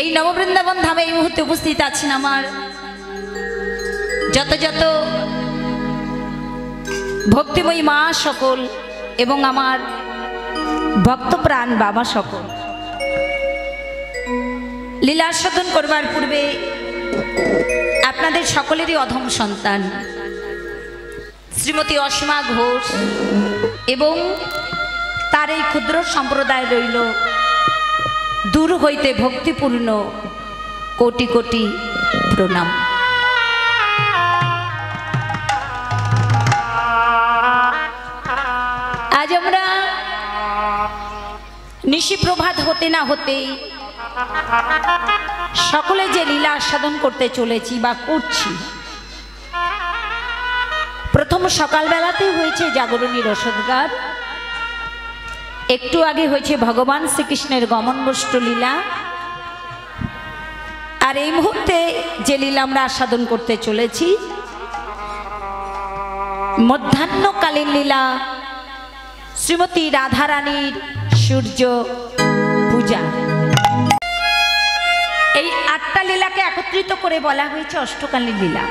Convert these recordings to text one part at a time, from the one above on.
এই নববৃন্দাবন ধামে এই মুহূর্তে উপস্থিত আছেন আমার যত যত ভক্তিময়ী মা সকল এবং আমার ভক্তপ্রাণ বাবা সকল। লীলাস্বাদন করবার পূর্বে আপনাদের সকলেরই অধম সন্তান শ্রীমতী অসীমা ঘোষ এবং তার এই ক্ষুদ্র সম্প্রদায় রইল দূর হইতে ভক্তিপূর্ণ কোটি কোটি প্রণাম। আজ আমরা নিশি প্রভাত হতে না হতেই সকলে যে লীলা আস্বাদন করতে চলেছি বা করছি, প্রথম সকালবেলাতে হয়েছে জাগরণী রসদগার, একটু আগে হয়েছে ভগবান শ্রীকৃষ্ণের গমন গোষ্ঠ লীলা, আর এই মুহূর্তে যে লীলা আমরা আস্বাদন করতে চলেছি মধ্যাহ্নকালীন লীলা শ্রীমতী রাধারানীর সূর্য পূজা। এই 8টা লীলাকে একত্রিত করে বলা হয়েছে অষ্টকালীন লীলা।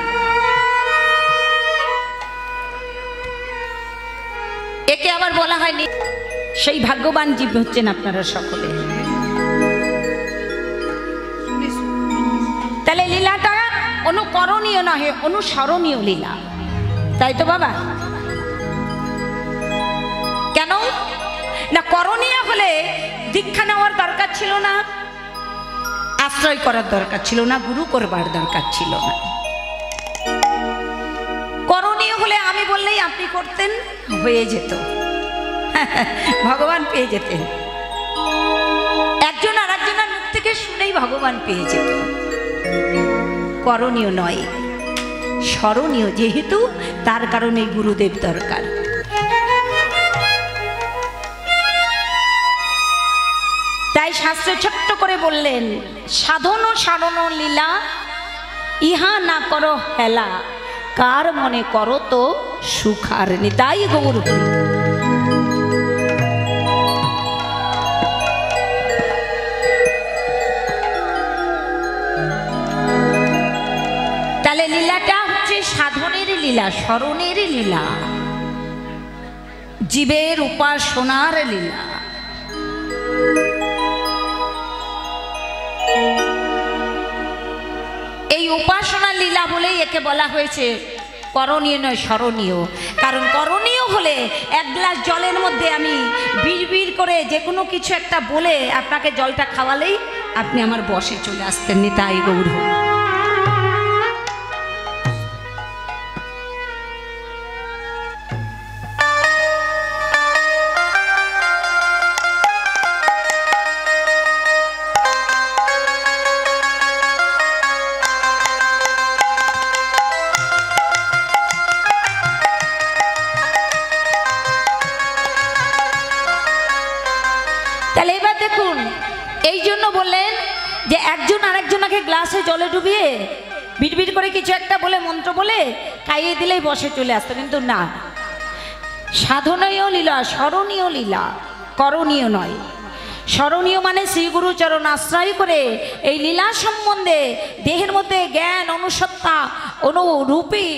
একে আবার বলা হয়নি, সেই ভাগ্যবান জীব হচ্ছেন আপনারা সকলে। তাহলে লীলাটা অনুকরণীয় নহে, অনুসরণীয় লীলা, তাই তো বাবা? কেন না, করণীয় হলে দীক্ষা নেওয়ার দরকার ছিল না, আশ্রয় করার দরকার ছিল না, গুরু করবার দরকার ছিল না। করণীয় হলে আমি বললেই আপনি করতেন, হয়ে যেত, ভগবান পেয়ে যেতেন। একজন আর একজনের মুখ থেকে শুনেই ভগবান পেয়ে যেত। করণীয় নয়, স্মরণীয়, যেহেতু তার কারণে গুরুদেব দরকার। তাই শাস্ত্রে ছোট্ট করে বললেন, সাধন সারণ লীলা ইহা না করো হেলা, কার মনে করো তো সুখার নিতাই গৌর। তাহলে লীলাটা হচ্ছে সাধনের লীলা, স্মরণের লীলা, জীবের উপাসনার লীলা। এই উপাসনা লীলা বলেই একে বলা হয়েছে করণীয় নয়, স্মরণীয়। কারণ করণীয় হলে এক গ্লাস জলের মধ্যে আমি বিড় করে যে কোনো কিছু একটা বলে আপনাকে জলটা খাওয়ালেই আপনি আমার বসে চলে আসতেন, নিতাই গৌর। তাহলে এবার দেখুন, এই জন্য বললেন যে একজন আরেকজনকে গ্লাসে জলে ডুবিয়ে বিড়বিড় করে কিছু একটা বলে মন্ত্র বলে খাইয়ে দিলেই বসে চলে আসতো, কিন্তু না, সাধনীয় লীলা, স্মরণীয় লীলা, করণীয় নয়। স্মরণীয় মানে শ্রীগুরু চরণ আশ্রয় করে এই লীলা সম্বন্ধে দেহের মধ্যে জ্ঞান, অনুসত্তা, অনুরূপী,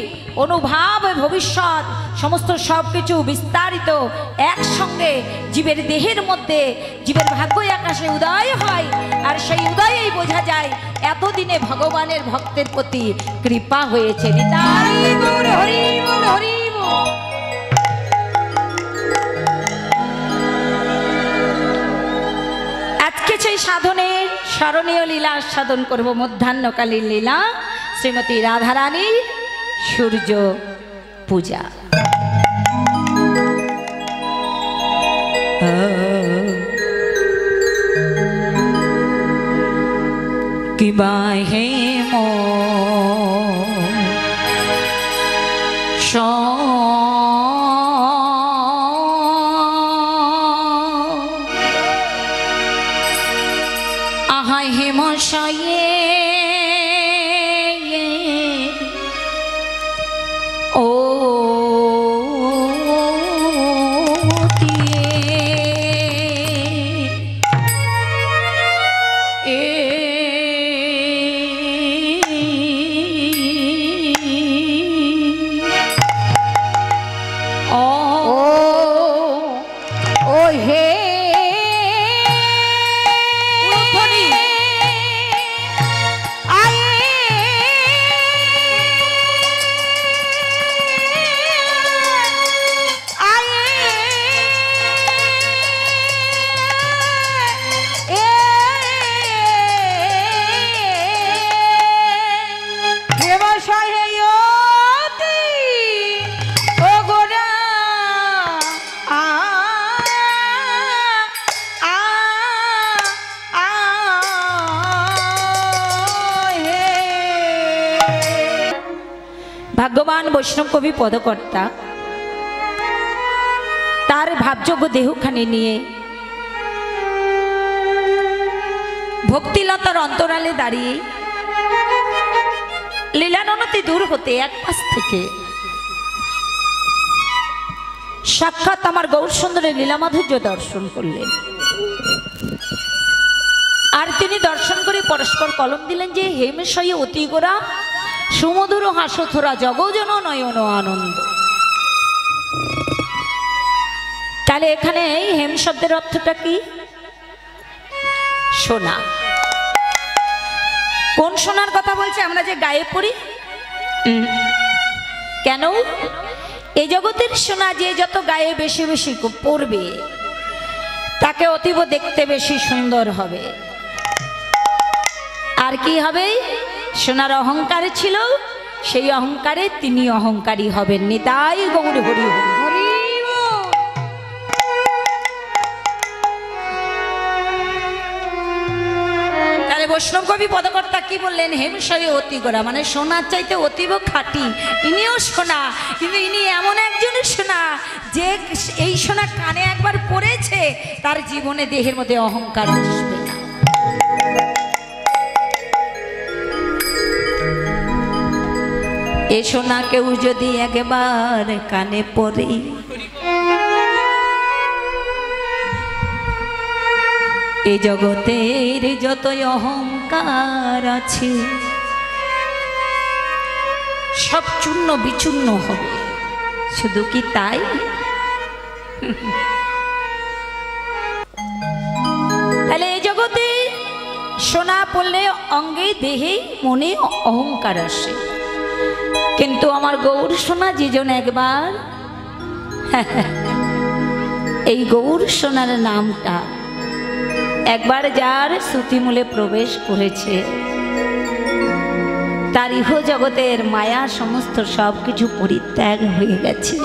অনুভাব, ভবিষ্যৎ সমস্ত সব কিছু বিস্তারিত একসঙ্গে জীবের দেহের মধ্যে, জীবের ভাগ্য আকাশে উদয় হয়, আর সেই উদয়েই বোঝা যায় এতদিনে ভগবানের ভক্তের প্রতি কৃপা হয়েছে। নিতাই গৌর, হরি বল, হরি বল। আজকে সেই সাধনের স্মরণীয় লীলা সাধন করব, মধ্যাহ্নকালীন লীলা শ্রীমতী রাধারানীর সূর্য পূজা। কিবা হে মো আহাই হে মশায়ে ও এ বৈষ্ণব কবি পদকর্তা তার ভাবযোগ্য দেহখানি নিয়ে ভক্তিলতার অন্তরালে দাঁড়িয়ে লীলাননতি দূর হতে এক পাশ থেকে সাক্ষাৎ আমার গৌর সুন্দরের লীলা মাধুর্য দর্শন করলেন। আর তিনি দর্শন করে পরস্পর কলম দিলেন যে হেমশয়ে অতি গোরা সুমধুর হাসথোরা জগজন নয়ন আনন্দ। তাহলে এখানে এই হেম শব্দের অর্থটা কি? সোনা। কোন সোনার কথা বলছে? আমরা যে গায়ে পড়ি কেন? এই জগতের সোনা যে যত গায়ে বেশি বেশি পড়বে তাকে অতীব দেখতে বেশি সুন্দর হবে। আর কি হবে? সোনার অহংকার ছিল, সেই অহংকারে তিনি অহংকারী হবেন। নিতাই গৌর হরি হরি। তাহলে বৈষ্ণব কবি পদকর্তা কি বললেন? হেমশয়ে অতি গোরা, মানে সোনার চাইতে অতীব খাঁটি। ইনিও সোনা, কিন্তু ইনি এমন একজনের সোনা যে এই সোনা কানে একবার পড়েছে তার জীবনে দেহের মধ্যে অহংকার আসবে না। এ সোনা কেউ যদি একবার কানে পড়ে এই জগতের যতই অহংকার আছে সব চূর্ণ বিচূর্ণ হবে। শুধু কি তাই? তাহলে এই জগতে সোনা পড়লে অঙ্গে দেহে মনে অহংকার আসে, কিন্তু আমার গৌর সোনা যেজন একবার এই গৌর সোনার নামটা একবার যার শ্রুতিমূলে প্রবেশ করেছে তার ইহ জগতের মায়া সমস্ত সব কিছু পরিত্যাগ হয়ে গেছে।